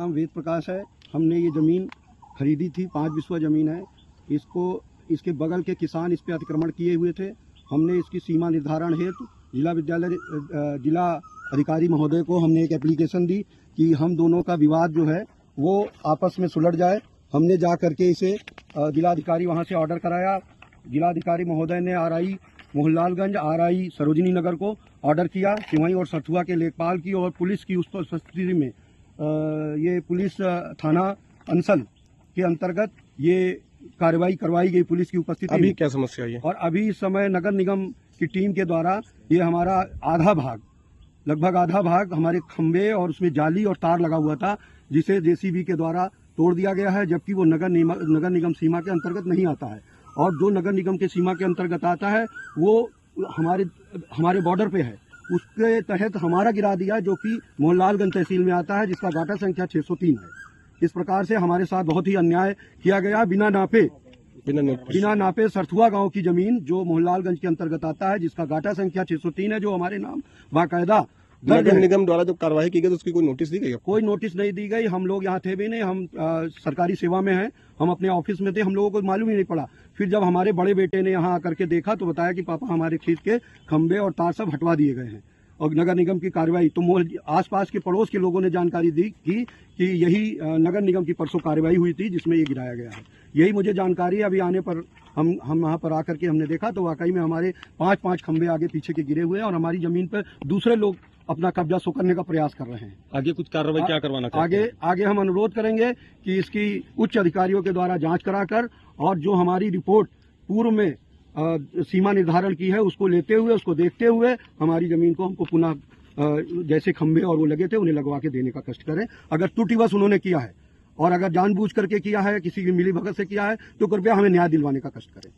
नाम वेद प्रकाश है। हमने ये ज़मीन खरीदी थी, 5 बिस्वा ज़मीन है। इसके बगल के किसान इस पे अतिक्रमण किए हुए थे। हमने इसकी सीमा निर्धारण हेतु जिला अधिकारी महोदय को हमने एक एप्लीकेशन दी कि हम दोनों का विवाद जो है वो आपस में सुलझ जाए। हमने जा करके इसे जिलाधिकारी वहाँ से ऑर्डर कराया। जिलाधिकारी महोदय ने RI मोहनलालगंज, RI सरोजिनी नगर को ऑर्डर किया। सिवई और सथुआ के लेखपाल की और पुलिस की उस उपस्थिति में ये पुलिस थाना अंसल के अंतर्गत ये कार्रवाई करवाई गई पुलिस की उपस्थिति में। अभी क्या समस्या है? और अभी इस समय नगर निगम की टीम के द्वारा ये हमारा लगभग आधा भाग हमारे खंबे और उसमें जाली और तार लगा हुआ था, जिसे JCB के द्वारा तोड़ दिया गया है, जबकि वो नगर निगम सीमा के अंतर्गत नहीं आता है। और जो नगर निगम के सीमा के अंतर्गत आता है वो हमारे बॉर्डर पे है, उसके तहत हमारा गिरा दिया, जो कि मोहनलालगंज तहसील में आता है, जिसका गाटा संख्या 603 है। इस प्रकार से हमारे साथ बहुत ही अन्याय किया गया। बिना नापे सरथुआ गांव की जमीन जो मोहनलालगंज के अंतर्गत आता है, जिसका गाटा संख्या 603 है, जो हमारे नाम बाकायदा नगर निगम द्वारा जो कार्रवाई की गई तो उसकी कोई नोटिस दी गई? कोई नोटिस नहीं दी गई। हम लोग यहाँ थे भी नहीं, हम सरकारी सेवा में हैं, हम अपने ऑफिस में थे, हम लोगों को मालूम ही नहीं पड़ा। फिर जब हमारे बड़े बेटे ने यहाँ आकर के देखा तो बताया कि पापा हमारे खेत के खंबे और तार सब हटवा दिए गए हैं और नगर निगम की कार्रवाई। तो आसपास के पड़ोस के लोगों ने जानकारी दी कि यही नगर निगम की परसों कार्रवाई हुई थी जिसमें ये गिराया गया है। यही मुझे जानकारी अभी आने पर हम वहाँ पर आकर के हमने देखा तो वाकई में हमारे 5-5 खंबे आगे पीछे के गिरे हुए हैं और हमारी जमीन पर दूसरे लोग अपना कब्जा सो करने का प्रयास कर रहे हैं। आगे कुछ कार्रवाई क्या करवाना चाहते हैं? आगे हम अनुरोध करेंगे कि इसकी उच्च अधिकारियों के द्वारा जांच कराकर और जो हमारी रिपोर्ट पूर्व में सीमा निर्धारण की है उसको लेते हुए, उसको देखते हुए हमारी जमीन को हमको पुनः जैसे खंबे और वो लगे थे उन्हें लगवा के देने का कष्ट करें। अगर त्रुटिवश उन्होंने किया है और अगर जानबूझ करके किया है, किसी की मिलीभगत से किया है, तो कृपया हमें न्याय दिलवाने का कष्ट करें।